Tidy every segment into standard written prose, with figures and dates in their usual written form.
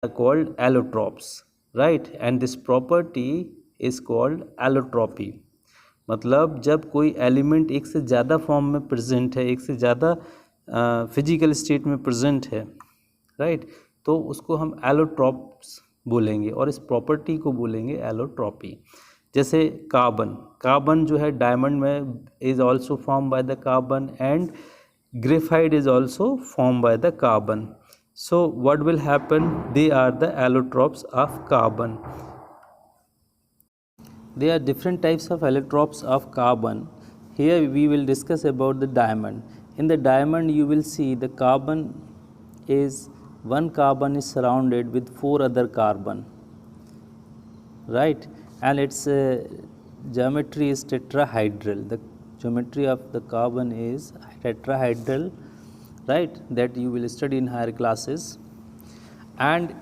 called allotropes, right? And this property is called allotropy. मतलब जब कोई एलिमेंट एक से ज़्यादा फॉर्म में प्रेजेंट है, एक से ज़्यादा फिजिकल स्टेट में प्रेजेंट है, राइट, तो उसको हम एलोट्रॉप्स बोलेंगे और इस प्रॉपर्टी को बोलेंगे एलोट्रॉपी। जैसे कार्बन, कार्बन जो है डायमंड में is also form by the carbon and graphite is also form by the carbon. So what will happen? They are the allotropes of carbon. There are different types of allotropes of carbon. Here we will discuss about the diamond. In the diamond you will see the carbon is one carbon is surrounded with four other carbon, right? And its geometry is tetrahedral. The geometry of the carbon is tetrahedral, right? That you will study in higher classes. And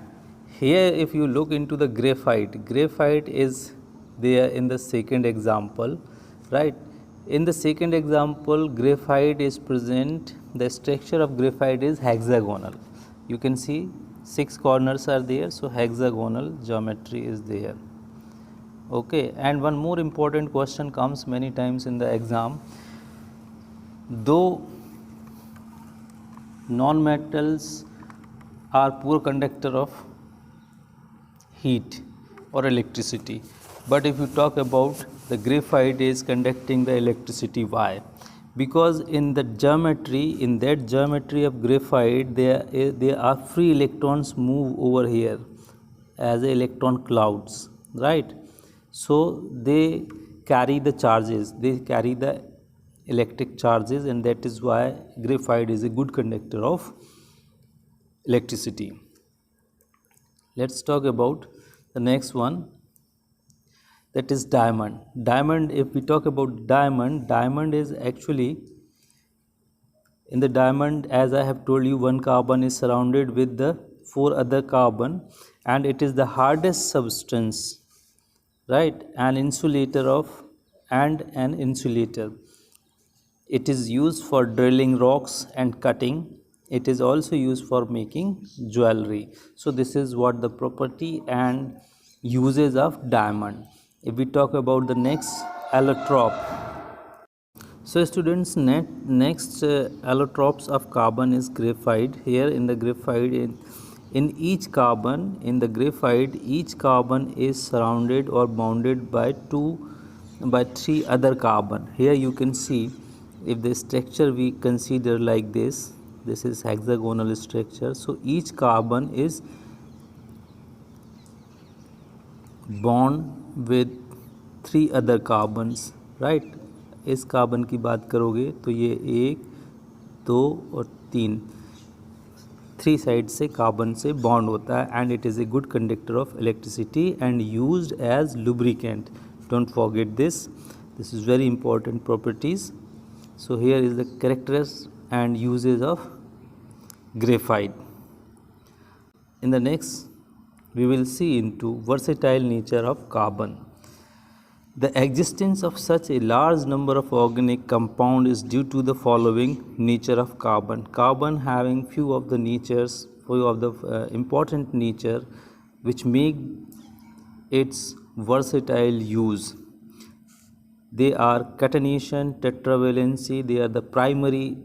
here if you look into the graphite, graphite is there in the second example, right? In the second example graphite is present. The structure of graphite is hexagonal. You can see 6 corners are there, so hexagonal geometry is there. Okay, and one more important question comes many times in the exam. Though non-metals are poor conductor of heat or electricity, but if you talk about the graphite is conducting the electricity. Why? Because in the geometry, in that geometry of graphite, there are free electrons move over here as electron clouds, right? So they carry the charges, they carry the electric charges, and that is why graphite is a good conductor of electricity. Let's talk about the next one, that is diamond. Diamond, if we talk about diamond, diamond is actually, in the diamond, as I have told you, one carbon is surrounded with the four other carbon, and it is the hardest substance, right? An insulator of and an insulator. It is used for drilling rocks and cutting. It is also used for making jewelry. So this is what the property and uses of diamond. If we talk about the next allotrope, so students, next allotropes of carbon is graphite. Here in the graphite, in each carbon, in the graphite, each carbon is surrounded or bounded by three other carbon. Here you can see, if the structure we consider like this is hexagonal structure. So each carbon is bond with three other carbons, right? इस carbon की बात करोगे तो ये 1, 2 और 3, 3 side से carbon से bond होता है, and it is a good conductor of electricity and used as lubricant. Don't forget this is very important properties. So here is the characters and uses of graphite. In the next, we will see into versatile nature of carbon. The existence of such a large number of organic compounds is due to the following nature of carbon. Carbon having few of the important nature which make its versatile use. They are catenation, tetravalency. They are the primary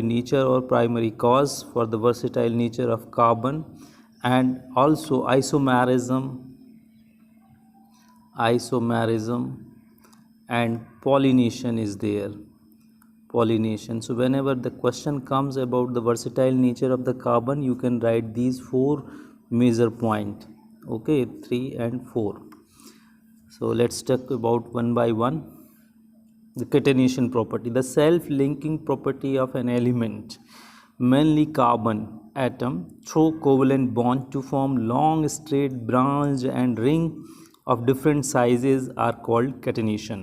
nature or primary cause for the versatile nature of carbon, and also isomerism and pollination is there. Pollination. So whenever the question comes about the versatile nature of the carbon, you can write these 4 major points. Okay, 3 and 4. So let's talk about one by one. The catenation property, the self-linking property of an element, mainly carbon atom, through covalent bond to form long, straight, branched and ring of different sizes are called catenation.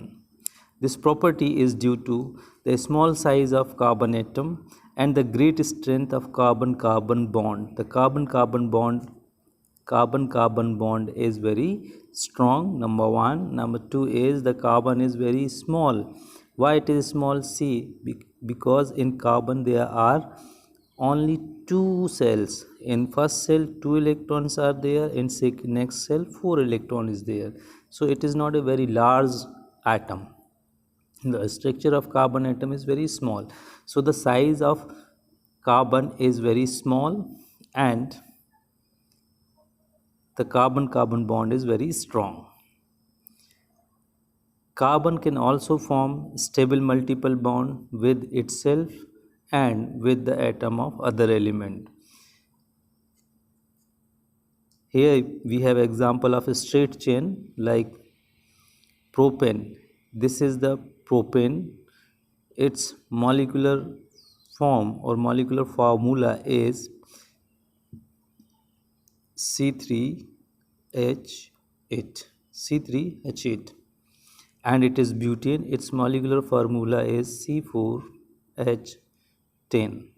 This property is due to the small size of carbon atom and the great strength of carbon-carbon bond. The carbon-carbon bond is very strong, number 1. Number 2 is the carbon is very small. Why it is small? See, because in carbon there are only two cells. In first cell, two electrons are there. In next cell, four electron is there. So it is not a very large atom. The structure of carbon atom is very small. So the size of carbon is very small, and the carbon-carbon bond is very strong. Carbon can also form stable multiple bond with itself and with the atom of other element. Here we have example of a straight chain like propane. This is the propane. Its molecular form or molecular formula is C3H8. C3H8. And it is butane. Its molecular formula is C4H10.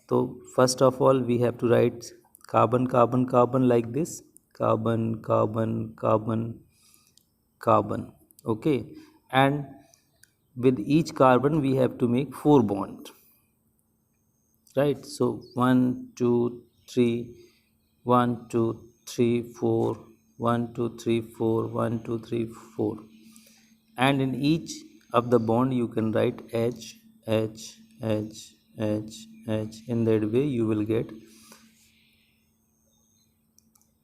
So first of all we have to write carbon carbon carbon like this, carbon carbon carbon carbon, okay, and with each carbon we have to make four bonds, right? So 1 2 3, 1 2 3 4, 1 2 3 4, 1 2 3 4, and in each of the bond you can write H H H H H. In that way you will get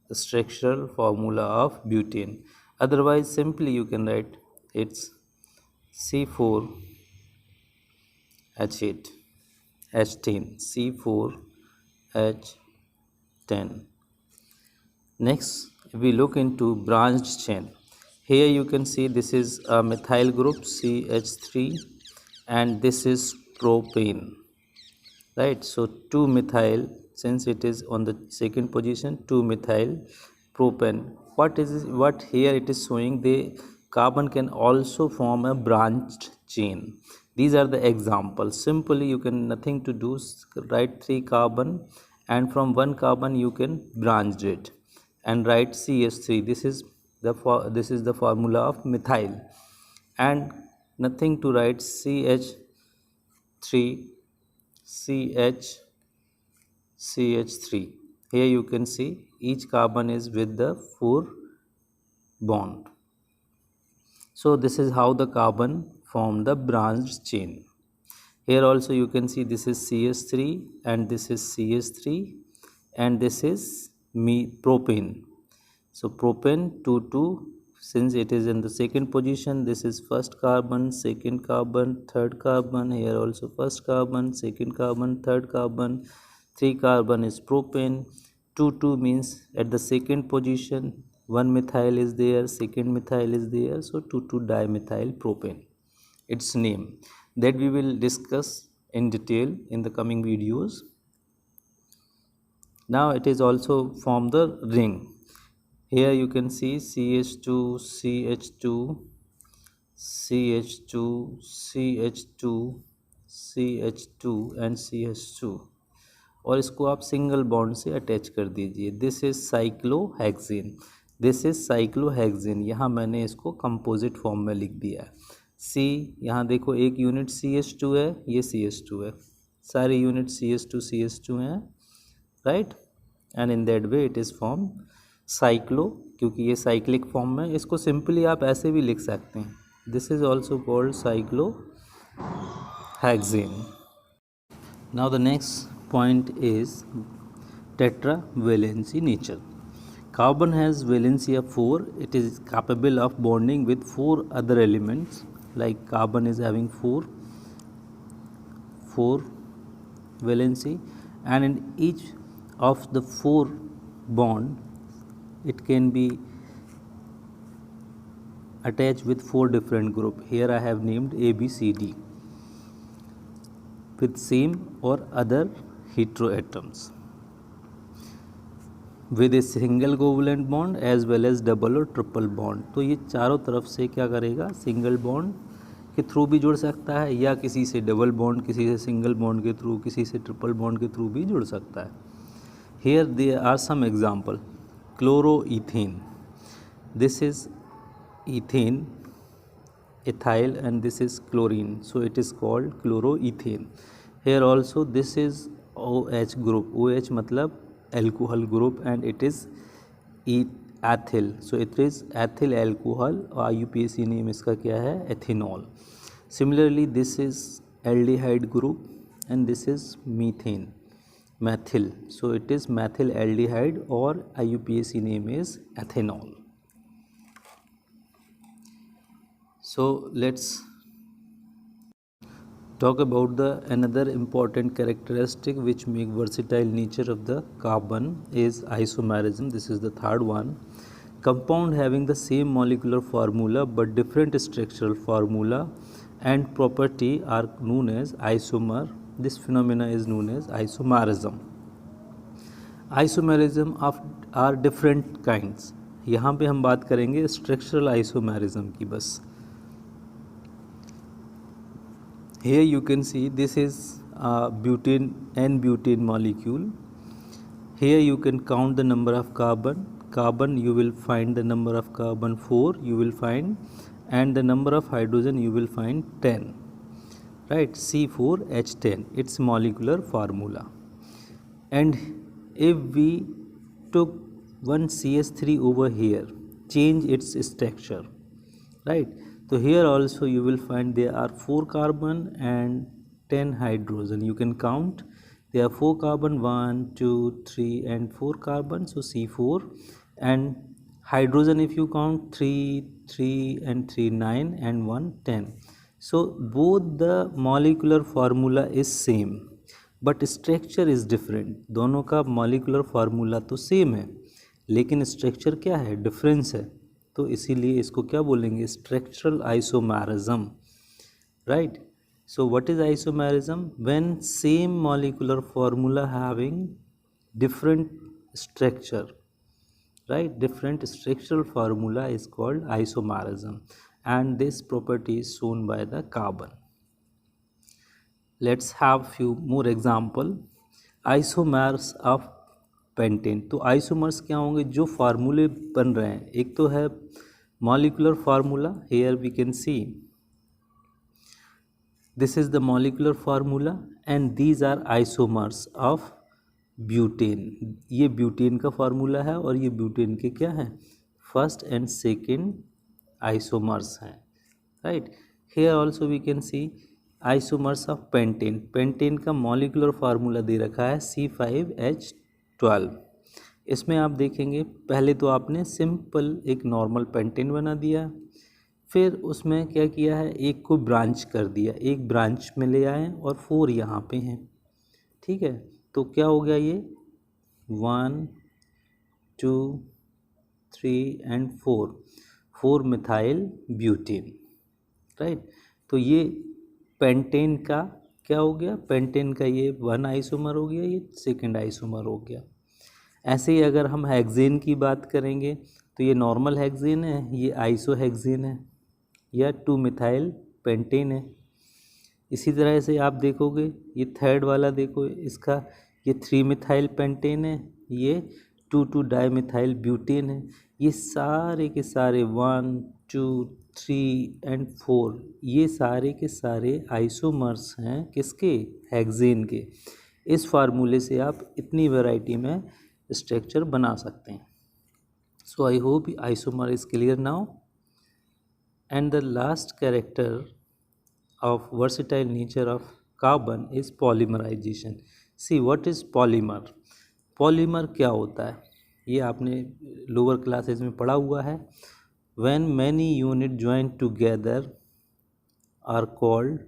the structural formula of butane. Otherwise simply you can write it's C4H8 H10, C4H10. Next we look into branched chain. Here you can see this is a methyl group CH3 and this is propane, right? So 2 methyl, since it is on the second position, 2 methyl propane. What here it is showing, the carbon can also form a branched chain. These are the examples. Simply you can nothing to do, write 3 carbon and from 1 carbon you can branch it and write CH3. This is the formula of methyl, and nothing to write CH3 CH3. Here you can see each carbon is with the 4 bond. So this is how the carbon form the branched chain. Here also you can see this is CH3 and this is CH3 and this is propane. So propane 2 2, since it is in the second position, this is first carbon, second carbon, third carbon. Here also first carbon, second carbon, third carbon, 3 carbon is propane. 2 2 means at the second position, one methyl is there, second methyl is there, so 2 2 dimethyl propane, its name, that we will discuss in detail in the coming videos. Now it is also form the ring. Here you can see CH2 CH2 CH2 CH2 CH2 and CH2, और इसको आप single bond से attach कर दीजिए. This is cyclohexane. This is cyclohexane. यहाँ मैंने इसको composite form में लिख दिया है. सी, यहाँ देखो एक यूनिट CH2 है, ये CH2 है, सारी यूनिट CH2 हैं, right, and in that way it is form cyclo, क्योंकि ये साइक्लिक फॉर्म में. इसको सिंपली आप ऐसे भी लिख सकते हैं. This is also called cyclohexane. Now the next point is tetravalency nature. Carbon has valency of 4. It is capable of bonding with 4 other elements, like carbon is having 4 valency, and in each of the 4 bond it can be attached with 4 different group. Here I have named A, B, C, D with same or other heteroatoms with a single covalent bond as well as double और triple bond. तो ये चारों तरफ से क्या करेगा, single bond के through भी जुड़ सकता है, या किसी से डबल बॉन्ड, किसी से सिंगल बॉन्ड के थ्रू, किसी से ट्रिपल बॉन्ड के थ्रू भी जुड़ सकता है. Here there are some example. Chloroethane, this is ethane, ethyl, and this is chlorine, so it is called chloroethane. Here also this is OH group. OH मतलब alcohol group and it is ethyl. So it is ethyl alcohol. IUPAC name इसका क्या है? ethanol. Similarly, this is aldehyde group and this is methane, methyl. So it is methyl aldehyde or IUPAC name is ethanol. So let's talk about the another important characteristic which make versatile nature of the carbon is isomerism. This is the third one. Compound having the same molecular formula but different structural formula and property are known as isomer. This phenomena is known as isomerism. Isomerism of are different kinds. यहाँ पे हम बात करेंगे structural isomerism की बस. Here you can see this is butane N-butane molecule. Here you can count the number of carbon you will find the number of carbon 4 you will find, and the number of hydrogen you will find 10, right? C4H10, its molecular formula. And if we took one CH3 over here, change its structure, right? So here also you will find there are 4 carbon and 10 hydrogen. You can count. There are 4 carbon, 1, 2, 3 and 4 carbon. So C4, and hydrogen if you count 3, 3 and 3, 9 and 1, 10. So both the molecular formula is same but structure is different. दोनों का molecular formula तो same है लेकिन structure क्या है? Difference है. तो इसीलिए इसको क्या बोलेंगे? Structural isomerism, right? So what is isomerism? When same molecular formula having different structure, right? Different structural formula is called isomerism and this property is shown by the carbon. Let's have few more example. Isomers of pentane. तो isomers क्या होंगे? जो फार्मूले बन रहे हैं. एक तो है molecular formula. Here we can see this is the molecular formula and these are isomers of butane. ये ब्यूटेन का फार्मूला है और ये ब्यूटेन के क्या है? फर्स्ट एंड सेकेंड आइसोमर्स हैं, right? Here also we can see isomers of pentane. Pentane का मॉलिक्यूलर फार्मूला दे रखा है C5H12. इसमें आप देखेंगे पहले तो आपने सिंपल एक नॉर्मल पेंटेन बना दिया, फिर उसमें क्या किया है? एक को ब्रांच कर दिया, एक ब्रांच में ले आए और 4 यहाँ पे हैं, ठीक है? तो क्या हो गया? ये 1, 2, 3 एंड 4 मिथाइल ब्यूटेन, राइट? तो ये पेंटेन का क्या हो गया? पेंटेन का ये 1 आइसोमर हो गया, ये सेकंड आइसोमर हो गया. ऐसे ही अगर हम हेक्सेन की बात करेंगे तो ये नॉर्मल हेक्सेन है, ये आइसो हेक्सेन है या 2 मिथाइल पेंटेन है. इसी तरह से आप देखोगे ये थर्ड वाला देखो इसका, ये 3 मिथाइल पेंटेन है, ये 2 डाई मिथाइल ब्यूटेन है. ये सारे के सारे 1, 2, 3 एंड 4 ये सारे के सारे आइसोमर्स हैं किसके? हेक्सेन के. इस फार्मूले से आप इतनी वैरायटी में स्ट्रक्चर बना सकते हैं. So I hope isomer is clear now. And the last character of versatile nature of carbon is polymerization. See what is polymer? Polymer क्या होता है? ये आपने लोअर क्लासेज में पढ़ा हुआ है. When many units join together are called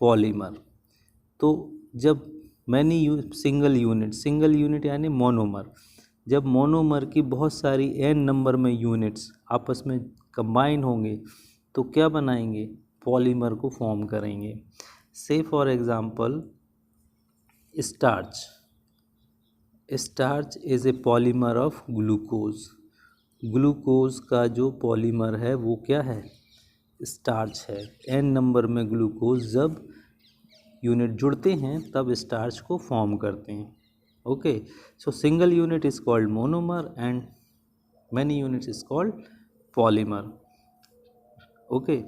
polymer. तो जब many सिंगल यूनिट यानी मोनोमर, जब मोनोमर की बहुत सारी n नंबर में यूनिट्स आपस में कंबाइन होंगे तो क्या बनाएंगे? पॉलीमर को फॉर्म करेंगे. से for example starch. Starch is a polymer of glucose. Glucose का जो पॉलीमर है वो क्या है? स्टार्च है. n नंबर में ग्लूकोज जब यूनिट जुड़ते हैं तब स्टार्च को फॉर्म करते हैं. Okay, so single unit is called monomer and many units is called polymer. Okay.